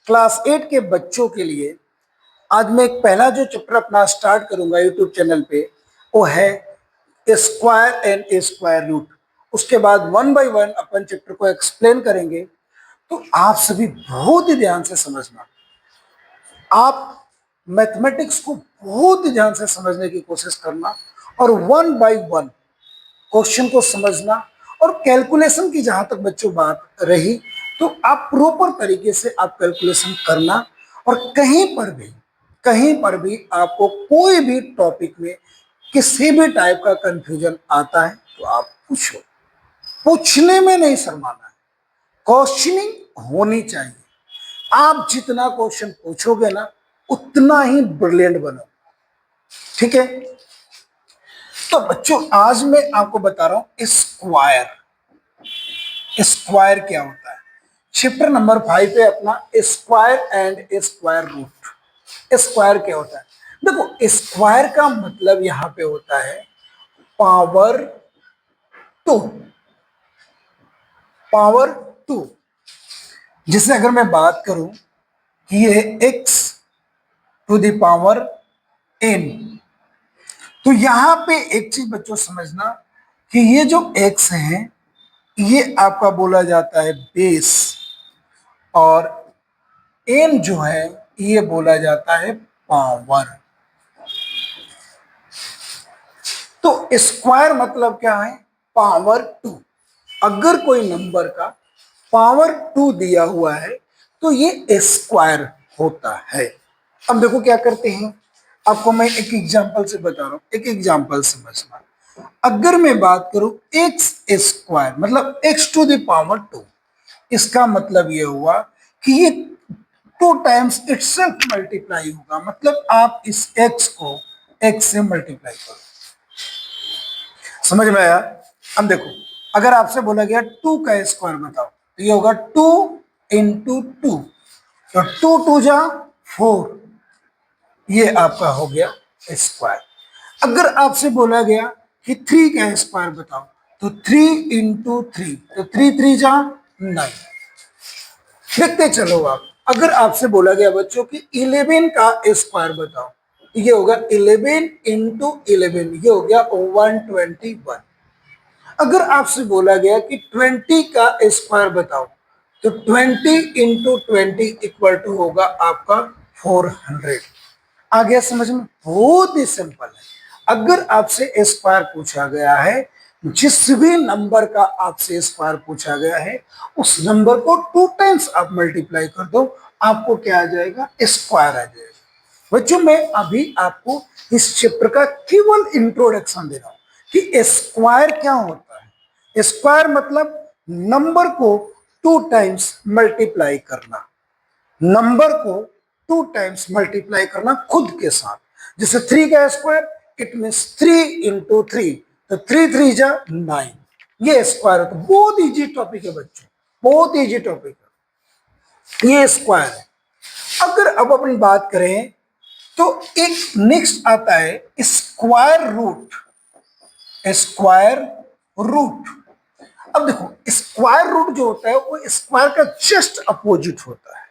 Class 8 के बच्चों के लिए आज मैं एक पहला जो चैप्टर अपना स्टार्ट करूंगा यूट्यूब चैनल पे, वो है स्क्वायर एंड स्क्वायर रूट। उसके बाद वन बाय वन अपन चैप्टर को एक्सप्लेन करेंगे। तो आप सभी बहुत ही ध्यान से समझना, आप मैथमेटिक्स को बहुत ही ध्यान से समझने की कोशिश करना और वन बाय वन क्वेश्चन को समझना। और कैलकुलेशन की जहां तक बच्चों बात रही, तो आप प्रॉपर तरीके से आप कैलकुलेशन करना। और कहीं पर भी आपको कोई भी टॉपिक में किसी भी टाइप का कंफ्यूजन आता है तो आप पूछो, पूछने में नहीं शर्माना है, क्वेश्चनिंग होनी चाहिए। आप जितना क्वेश्चन पूछोगे ना उतना ही ब्रिलियंट बनो, ठीक है। तो बच्चों आज मैं आपको बता रहा हूं स्क्वायर। स्क्वायर क्या होता है? चैप्टर नंबर 5 पे अपना square and square root. Square क्या होता है? देखो, स्क्वायर का मतलब यहां पे होता है पावर 2। पावर 2, जिसे अगर मैं बात करूं कि ये x to the power n, तो यहां पे एक चीज बच्चों समझना कि ये जो x है ये आपका बोला जाता है बेस, और n जो है ये बोला जाता है पावर। तो स्क्वायर मतलब क्या है? पावर 2। अगर कोई नंबर का पावर 2 दिया हुआ है तो ये स्क्वायर होता है। अब देखो क्या करते हैं, आपको मैं एक एग्जांपल से बता रहा हूं, एक एग्जांपल समझना। अगर मैं बात करूं एक्स स्क्वायर मतलब x टू द पावर 2, इसका मतलब ये हुआ कि ये 2 टाइम्स इटसेल्फ मल्टीप्लाई होगा। मतलब आप इस x को x से मल्टीप्लाई करो। समझ में आया? अब देखो, अगर आपसे बोला गया 2 का स्क्वायर बताओ तो ये होगा 2 इंटू 2, तो 2 2 जा 4, ये आपका हो गया स्क्वायर। अगर आपसे बोला गया कि 3 का स्क्वायर बताओ तो 3 इंटू 3, तो 3 3 जा 9। देखते चलो आप। अगर आपसे बोला गया बच्चों कि 11 का स्क्वायर बताओ, ये होगा 11 इंटू 11, ये हो गया 121। अगर आपसे बोला गया कि 20 का स्क्वायर बताओ तो 20 इंटू 20 इक्वल टू होगा आपका 400। आ गया समझ में? बहुत ही सिंपल है। अगर आपसे स्क्वायर पूछा गया है, जिस भी नंबर का आपसे स्क्वायर पूछा गया है, उस नंबर को 2 टाइम्स आप मल्टीप्लाई कर दो, आपको क्या आ जाएगा? स्क्वायर आ जाएगा। बच्चों मैं अभी आपको इस चैप्टर का केवल इंट्रोडक्शन दे रहा हूं कि स्क्वायर क्या होता है। स्क्वायर मतलब नंबर को 2 टाइम्स मल्टीप्लाई करना, नंबर को 2 टाइम्स मल्टीप्लाई करना खुद के साथ। जैसे 3 का स्क्वायर, इट मीन्स 3 इंटू 3, तो 3 3 जा 9, ये स्क्वायर है। तो बहुत इजी टॉपिक है बच्चों, बहुत इजी टॉपिक है, ये स्क्वायर है। अगर अब अपन बात करें तो एक नेक्स्ट आता है स्क्वायर रूट। स्क्वायर रूट, अब देखो स्क्वायर रूट जो होता है वो स्क्वायर का जस्ट अपोजिट होता है।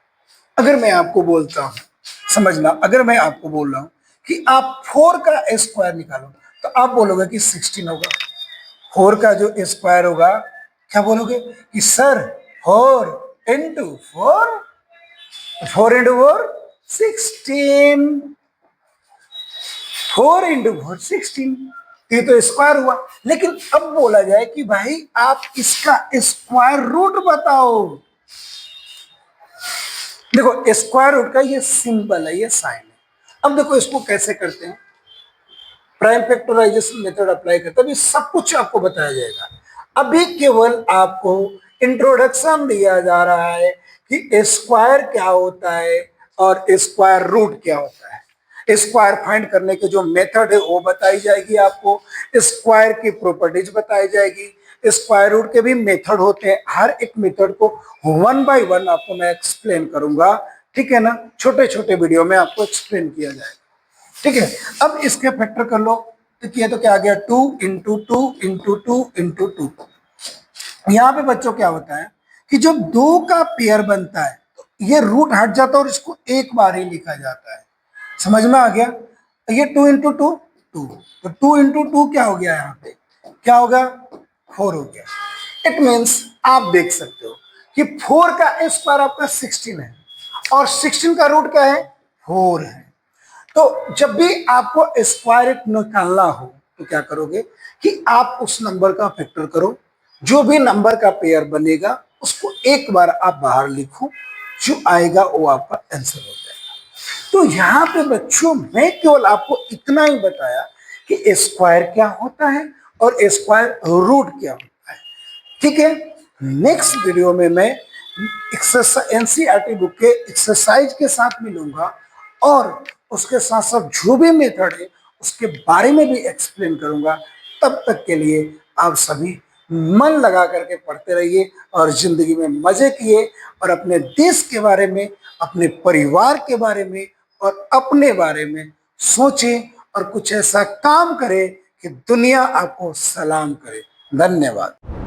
अगर मैं आपको बोलता हूं, समझना, अगर मैं आपको बोल रहा हूं कि आप 4 का स्क्वायर निकालो तो आप बोलोगे कि 16 होगा। 4 का जो स्क्वायर होगा, क्या बोलोगे कि सर 4 इंटू 4, 4 इंटू 4 16, 4 इंटू 4 16, ये तो स्क्वायर हुआ। लेकिन अब बोला जाए कि भाई आप इसका स्क्वायर रूट बताओ, देखो स्क्वायर रूट का ये सिंबल है, ये साइन है। अब देखो इसको कैसे करते हैं, प्राइम फैक्टराइजेशन मेथड अप्लाई करते हैं, अभी सब कुछ आपको बताया जाएगा। अभी केवल आपको इंट्रोडक्शन दिया जा रहा है कि स्क्वायर क्या होता है और स्क्वायर रूट क्या होता है। स्क्वायर फाइंड करने के जो मेथड है वो बताई जाएगी आपको, स्क्वायर की प्रॉपर्टीज बताई जाएगी, स्क्वायर रूट के भी मेथड होते हैं। हर एक मेथड को वन बाय वन आपको मैं एक्सप्लेन करूंगा, ठीक है ना। छोटे छोटे वीडियो में आपको एक्सप्लेन किया जाएगा, ठीक है। अब इसके फैक्टर कर लो, तो किया तो क्या आ गया 2 इंटू 2 इंटू 2 इंटू 2। यहाँ पे बच्चों क्या होता है कि जब 2 का पेयर बनता है तो ये रूट हट जाता है और इसको एक बार ही लिखा जाता है। समझ में आ गया? ये 2 इंटू 2 2, तो 2 इंटू 2 क्या हो गया? यहाँ पे क्या होगा? 4 हो गया। इट मीन्स आप देख सकते हो कि 4 का स्क्वायर आपका 16 है और 16 का रूट क्या है? 4 है। तो जब भी आपको स्क्वायर रूट निकालना हो तो क्या करोगे कि आप उस नंबर का फैक्टर करो, जो भी नंबर का पेयर बनेगा उसको एक बार आप बाहर लिखो, जो आएगा वो आपका आंसर हो जाएगा। तो यहाँ पे बच्चों मैं केवल आपको इतना ही बताया कि स्क्वायर क्या होता है और स्क्वायर रूट क्या होता है। ठीक है, नेक्स्ट वीडियो में मैं एनसीईआरटी बुक के एक्सरसाइज के साथ मिलूंगा और उसके साथ साथ जो भी मेथड है उसके बारे में भी एक्सप्लेन करूंगा। तब तक के लिए आप सभी मन लगा करके पढ़ते रहिए और जिंदगी में मजे किए और अपने देश के बारे में, अपने परिवार के बारे में और अपने बारे में सोचें और कुछ ऐसा काम करें कि दुनिया आपको सलाम करे। धन्यवाद।